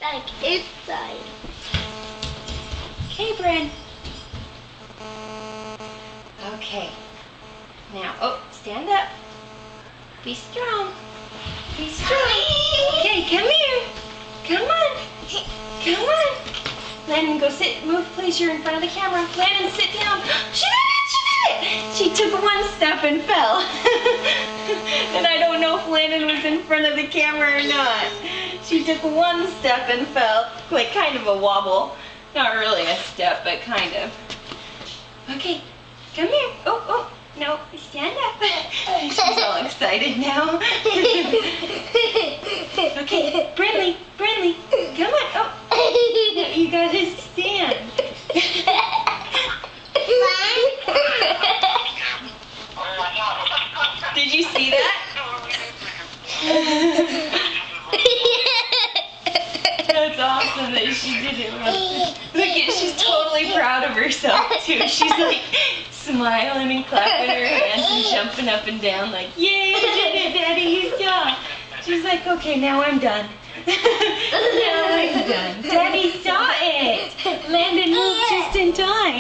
Like inside. Okay, Bryn. Okay. Now, oh, stand up. Be strong. Be strong. Okay, come here. Come on. Come on. Landon, go sit. Move, please. You're in front of the camera. Landon, sit down. She did it! She did it! She took one step and fell. And I don't know if Landon was in front of the camera or not. She took one step and fell. Like kind of a wobble. Not really a step, but kind of. Okay, come here. Oh, oh, no, stand up. She's all excited now. Okay, Brynlee, come on. Oh, now you gotta stand. Did you see that? That's awesome that she did it. Look at, she's totally proud of herself too. She's like smiling and clapping her hands and jumping up and down like, yay, you did it, Daddy, you saw. She's like, okay, now I'm done. Now I'm done. Daddy saw it. Landon moved just in time.